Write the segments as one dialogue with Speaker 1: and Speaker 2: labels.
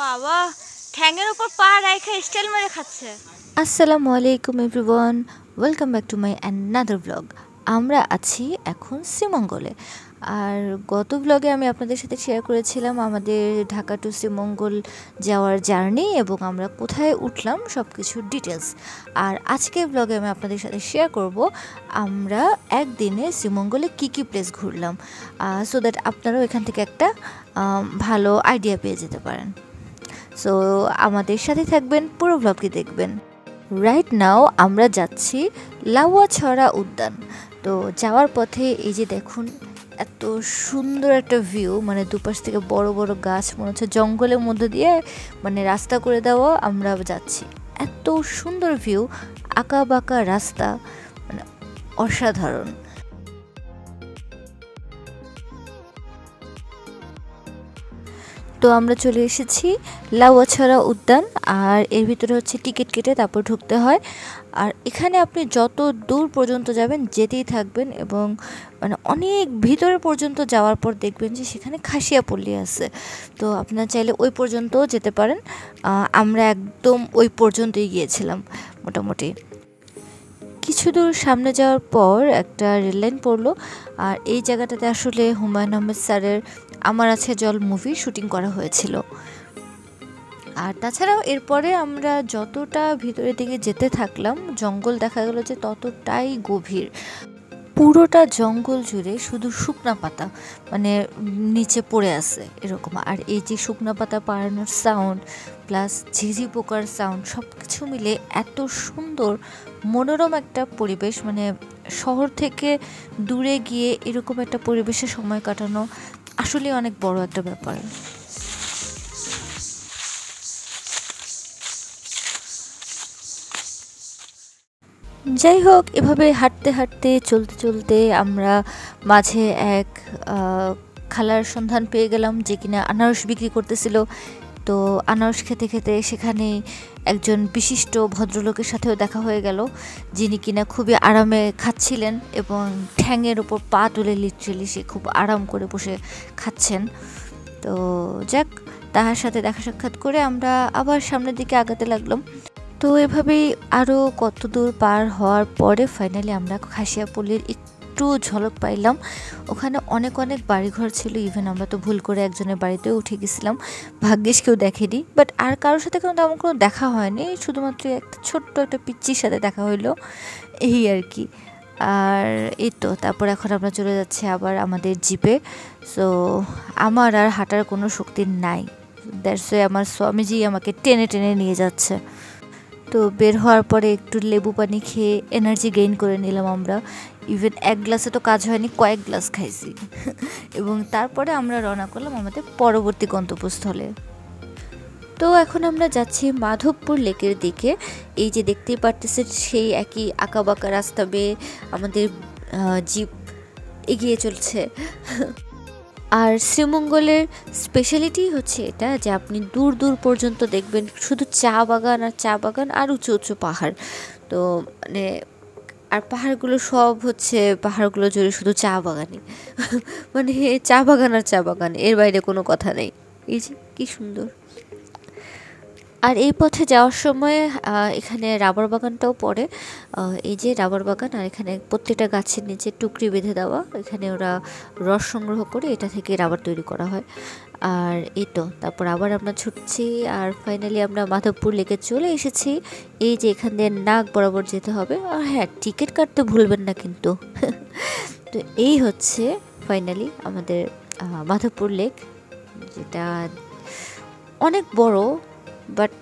Speaker 1: বাবা ঠ্যাঙের উপর পা রাইখা স্টাইল মেরে খাচ্ছে।
Speaker 2: আসসালামু আলাইকুম everyone, welcome back to my another blog. আমরা আছি এখন শ্রীমঙ্গলে। আর গত ব্লগে আমি আপনাদের সাথে শেয়ার করেছিলাম আমাদের ঢাকা টু শ্রীমঙ্গল যাওয়ার জার্নি এবং আমরা কোথায় উঠলাম সব কিছুর ডিটেলস। আর আজকের ব্লগে আমি আপনাদের সাথে শেয়ার করব আমরা একদিনে শ্রীমঙ্গলে কী কী প্লেস ঘুরলাম, সো দ্যাট আপনারাও এখান থেকে একটা ভালো আইডিয়া পেয়ে যেতে পারেন। সো আমাদের সাথে থাকবেন, পুরো ব্লগটি দেখবেন। রাইট নাও আমরা যাচ্ছি লাউয়াছড়া উদ্যান। তো যাওয়ার পথে এই যে দেখুন এত সুন্দর একটা ভিউ, মানে দুপাশ থেকে বড় বড় গাছ, মনে হচ্ছে জঙ্গলের মধ্যে দিয়ে মানে রাস্তা করে দেওয়া আমরা যাচ্ছি। এত সুন্দর ভিউ, আঁকা বাঁকা রাস্তা, মানে অসাধারণ। তো আমরা চলে এসেছি লাউয়াছড়া উদ্যান, আর এর ভিতরে হচ্ছে টিকিট কেটে তারপর ঢুকতে হয়। আর এখানে আপনি যত দূর পর্যন্ত যাবেন যেতেই থাকবেন এবং মানে অনেক ভিতরে পর্যন্ত যাওয়ার পর দেখবেন যে সেখানে খাসিয়া পল্লী আছে। তো আপনারা চাইলে ওই পর্যন্তও যেতে পারেন। আমরা একদম ওই পর্যন্তই গিয়েছিলাম মোটামুটি। কিছু দূর সামনে যাওয়ার পর একটা রেললাইন পড়লো, আর এই জায়গাটাতে আসলে হুমায়ুন আহমেদ স্যারের আমার আছে জল মুভি শুটিং করা হয়েছিল। আর তাছাড়াও এরপরে আমরা যতটা ভিতরের দিকে যেতে থাকলাম জঙ্গল দেখা গেল যে ততটাই গভীর। পুরোটা জঙ্গল জুড়ে শুধু শুকনা পাতা মানে নিচে পড়ে আছে এরকম। আর এই যে শুকনা পাতা পাড়ানোর সাউন্ড প্লাস ঝিঝি পোকার সাউন্ড সব কিছু মিলে এত সুন্দর মনোরম একটা পরিবেশ, মানে শহর থেকে দূরে গিয়ে এরকম একটা পরিবেশে সময় কাটানো আসলে অনেক বড় একটা ব্যাপার। যাই হোক, এভাবে হাঁটতে হাঁটতে চলতে চলতে আমরা মাঝে এক খালার সন্ধান পেয়ে গেলাম যে কিনা আনারস বিক্রি করতেছিল। তো আনারস খেতে খেতে সেখানে একজন বিশিষ্ট ভদ্রলোকের সাথেও দেখা হয়ে গেল, যিনি কিনা খুবই আরামে খাচ্ছিলেন এবং ঠ্যাঙের ওপর পা তুলে লিটারেলি সে খুব আরাম করে বসে খাচ্ছেন। তো যাক, তাহার সাথে দেখা সাক্ষাৎ করে আমরা আবার সামনের দিকে আগাতে লাগলাম। তো এভাবেই আরও কত দূর পার হওয়ার পরে ফাইনালি আমরা খাসিয়াপল্লির একটু ঝলক পাইলাম। ওখানে অনেক অনেক বাড়িঘর ছিল, ইভেন আমরা তো ভুল করে একজনের বাড়িতেও উঠে গেছিলাম, ভাগ্যিস কেউ দেখেনি। বাট আর কারোর সাথে কিন্তু তেমন কোনো দেখা হয়নি, শুধুমাত্র একটা ছোট্ট একটা পিচ্চির সাথে দেখা হইলো, এই আর কি। আর এই তো তারপর এখন আমরা চলে যাচ্ছি আবার আমাদের জিপে। সো আমার আর হাঁটার কোনো শক্তি নাই, দ্যাটস ওয়াই আমার স্বামীজি আমাকে টেনে টেনে নিয়ে যাচ্ছে। তো বের হওয়ার পরে একটু লেবু পানি খেয়ে এনার্জি গেইন করে নিলাম আমরা। ইভেন এক গ্লাসে তো কাজ হয়নি, কয়েক গ্লাস খাইছি এবং তারপরে আমরা রওনা করলাম আমাদের পরবর্তী গন্তব্যস্থলে। তো এখন আমরা যাচ্ছি মাধবপুর লেকের দিকে। এই যে দেখতেই পারতেছেন সেই একই আঁকাবাঁকা রাস্তা বেয়ে আমাদের জিপ এগিয়ে চলছে। আর শ্রীমঙ্গলের স্পেশালিটি হচ্ছে এটা যে আপনি দূর দূর পর্যন্ত দেখবেন শুধু চা বাগান আর চা বাগান আর উঁচু উঁচু পাহাড়। তো মানে আর পাহাড়গুলো সব হচ্ছে পাহাড়গুলো জুড়ে শুধু চা বাগানই মানে চা বাগান আর চা বাগান, এর বাইরে কোনো কথা নেই। এই যে কী সুন্দর। আর এই পথে যাওয়ার সময় এখানে রাবার বাগানটাও পড়ে, এই যে রাবার বাগান, আর এখানে প্রত্যেকটা গাছের নিচে টুকরি বেঁধে দেওয়া, এখানে ওরা রস সংগ্রহ করে এটা থেকে রাবার তৈরি করা হয়। আর এই তো তারপর আবার আমরা ছুটছি আর ফাইনালি আমরা মাধবপুর লেকে চলে এসেছি। এই যে এখান দিয়ে নাক বরাবর যেতে হবে, আর হ্যাঁ টিকিট কাটতে ভুলবেন না কিন্তু তো এই হচ্ছে ফাইনালি আমাদের মাধবপুর লেক, যেটা অনেক বড়। বাট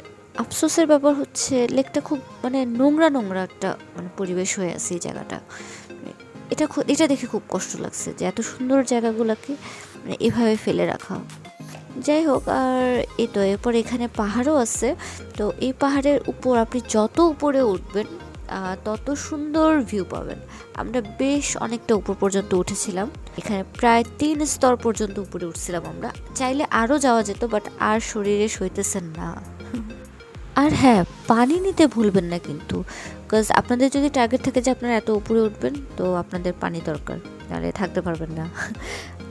Speaker 2: আফসোসের ব্যাপার হচ্ছে লেকটা খুব মানে নোংরা নোংরা একটা মানে পরিবেশ হয়ে আছে এই জায়গাটা। এটা দেখে খুব কষ্ট লাগছে যে এত সুন্দর জায়গাগুলোকে মানে এভাবে ফেলে রাখা। যাই হোক, আর এই তো এরপর এখানে পাহাড়ও আছে। তো এই পাহাড়ের উপর আপনি যত উপরে উঠবেন তত সুন্দর ভিউ পাবেন। আমরা বেশ অনেকটা উপর পর্যন্ত উঠেছিলাম, এখানে প্রায় 3 স্তর পর্যন্ত উপরে উঠছিলাম আমরা। চাইলে আরও যাওয়া যেত, বাট আর শরীরে সইতেছেন না। আর হ্যাঁ, পানি নিতে ভুলবেন না কিন্তু, বিকজ আপনাদের যদি টার্গেট থাকে যে আপনারা এত উপরে উঠবেন তো আপনাদের পানি দরকার, তাহলে থাকতে পারবেন না।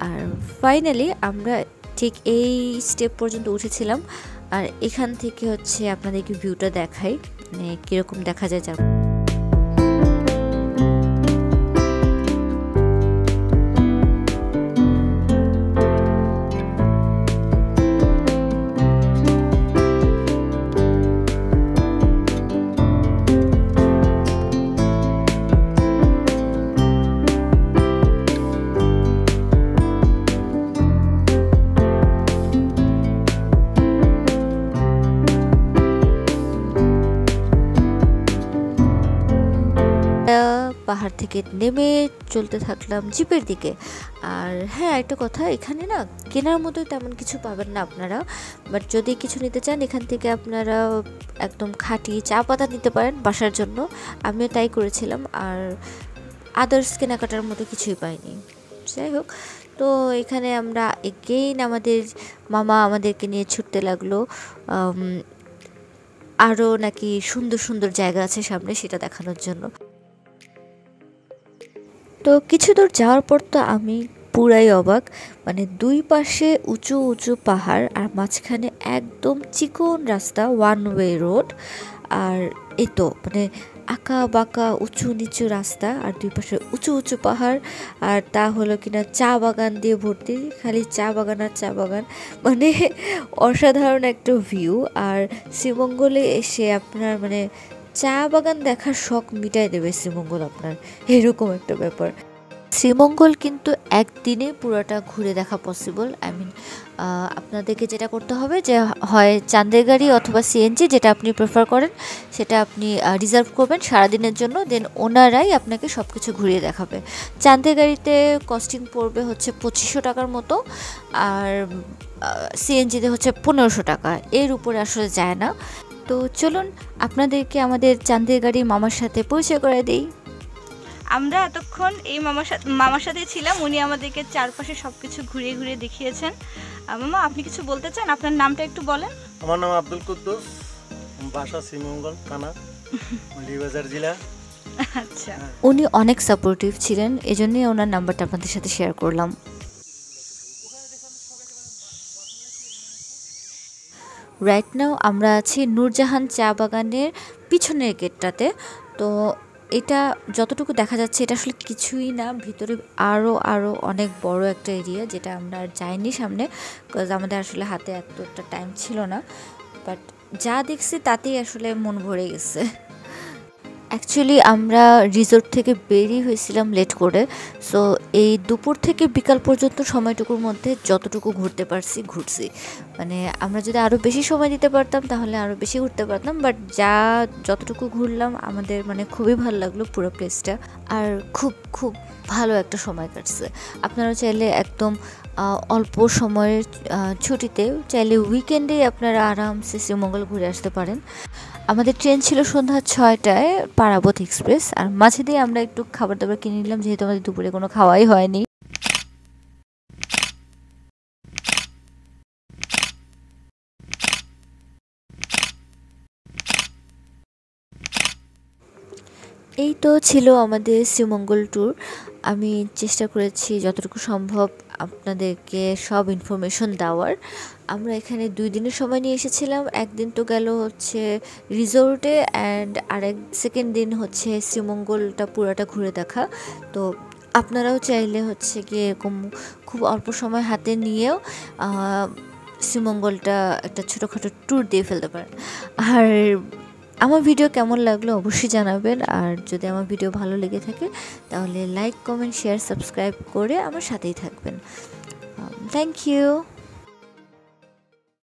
Speaker 2: আর ফাইনালি আমরা ঠিক এই স্টেপ পর্যন্ত উঠেছিলাম। আর এখান থেকে হচ্ছে আপনাদেরকে ভিউটা দেখাই, মানে কীরকম দেখা যায়। পাহাড় থেকে নেমে চলতে থাকলাম জিপের দিকে। আর হ্যাঁ, একটা কথা, এখানে না কেনার মতো তেমন কিছু পাবেন না আপনারা, বাট যদি কিছু নিতে চান এখান থেকে আপনারা একদম খাঁটি চা পাতা নিতে পারেন বাসার জন্য। আমিও তাই করেছিলাম, আর আদার্স কেনাকাটার মতো কিছুই পাইনি। যাই হোক, তো এখানে আমরা এগেইন আমাদের মামা আমাদেরকে নিয়ে ছুটতে লাগলো। আরও নাকি সুন্দর সুন্দর জায়গা আছে সামনে, সেটা দেখানোর জন্য। তো কিছু দূর যাওয়ার পর তো আমি পুরাই অবাক, মানে দুই পাশে উঁচু উঁচু পাহাড় আর মাঝখানে একদম চিকন রাস্তা, ওয়ান ওয়ে রোড। আর এই তো মানে আঁকা বাঁকা উঁচু নিচু রাস্তা, আর দুই পাশে উঁচু উঁচু পাহাড়, আর তা হলো কিনা চা বাগান দিয়ে ভর্তি, খালি চা বাগান আর চা বাগান, মানে অসাধারণ একটা ভিউ। আর শ্রীমঙ্গলে এসে আপনার মানে চা বাগান দেখার শখ মিটাই দেবে শ্রীমঙ্গল আপনার, এরকম একটা ব্যাপার। শ্রীমঙ্গল কিন্তু একদিনে পুরোটা ঘুরে দেখা পসিবল। আপনাদেরকে যেটা করতে হবে যে হয় চাঁদের গাড়ি অথবা সিএনজি, যেটা আপনি প্রেফার করেন সেটা আপনি রিজার্ভ করবেন সারাদিনের জন্য, দেন ওনারাই আপনাকে সব কিছু ঘুরিয়ে দেখাবে। চাঁদের গাড়িতে কস্টিং পড়বে হচ্ছে 2500 টাকার মতো, আর সিএনজিতে হচ্ছে 1500 টাকা, এর উপরে আসলে যায় না। তো চলুন আপনাদেরকে আমাদের চাঁদের গাড়ি মামার সাথে পরিচয় করে দিই।
Speaker 1: আমরা এতক্ষণ এই মামার সাথে ছিলাম, উনি আমাদেরকে চারপাশে সব কিছু ঘুরিয়ে ঘুরিয়ে দেখিয়েছেন। মামা, আপনি কিছু বলতে চান? আপনার নামটা একটু বলেন।
Speaker 3: আমার নাম আব্দুল কুদ্দুস, বাসা শ্রীমঙ্গল থানা, মৌলভীবাজার জেলা।
Speaker 1: আচ্ছা,
Speaker 2: উনি অনেক সাপোর্টিভ ছিলেন, এজন্যই ওনার নাম্বারটা আপনাদের সাথে শেয়ার করলাম। রাইট নাও আমরা আছি নূরজাহান চা বাগানের পিছনের গেটটাতে। তো এটা যতটুকু দেখা যাচ্ছে এটা আসলে কিছুই না, ভিতরে আরও অনেক বড় একটা এরিয়া, যেটা আমরা আর যাইনি সামনে, বিকজ আমাদের আসলে হাতে এতটা টাইম ছিল না। বাট যা দেখছি তাতেই আসলে মন ভরে গেছে। অ্যাকচুয়ালি আমরা রিসোর্ট থেকে বেরিয়ে হয়েছিলাম লেট করে, সো এই দুপুর থেকে বিকাল পর্যন্ত সময়টুকুর মধ্যে যতটুকু ঘুরতে পারছি ঘুরছি। মানে আমরা যদি আরও বেশি সময় দিতে পারতাম তাহলে আরও বেশি ঘুরতে পারতাম, বাট যতটুকু ঘুরলাম আমাদের মানে খুবই ভালো লাগলো পুরো প্লেসটা, আর খুব ভালো একটা সময় কাটছে। আপনারা চাইলে একদম অল্প সময়ের ছুটিতে চাইলে উইকেন্ডে আপনারা আরামসে শ্রীমঙ্গল ঘুরে আসতে পারেন। আমাদের ট্রেন ছিল সন্ধ্যা 6টায়, পারাবত এক্সপ্রেস, আর মাঝে দিয়ে আমরা একটু খাবার দাবার কিনে নিলাম, যেহেতু আমাদের দুপুরে কোনো খাওয়াই হয়নি। এই তো ছিল আমাদের শ্রীমঙ্গল ট্যুর। আমি চেষ্টা করেছি যতটুকু সম্ভব আপনাদেরকে সব ইনফরমেশন দেওয়ার। আমরা এখানে 2 দিনের সময় নিয়ে এসেছিলাম। একদিন তো গেল হচ্ছে রিসোর্টে, অ্যান্ড আরেক সেকেন্ড দিন হচ্ছে শ্রীমঙ্গলটা পুরোটা ঘুরে দেখা। তো আপনারাও চাইলে হচ্ছে গিয়ে এরকম খুব অল্প সময় হাতে নিয়েও শ্রীমঙ্গলটা একটা ছোটোখাটো ট্যুর দিয়ে ফেলতে পারেন। আর আমার ভিডিও কেমন লাগলো অবশ্যই জানাবেন, আর যদি আমার ভিডিও ভালো লেগে থাকে তাহলে লাইক, কমেন্ট, শেয়ার, সাবস্ক্রাইব করে আমার সাথেই থাকবেন। Thank you.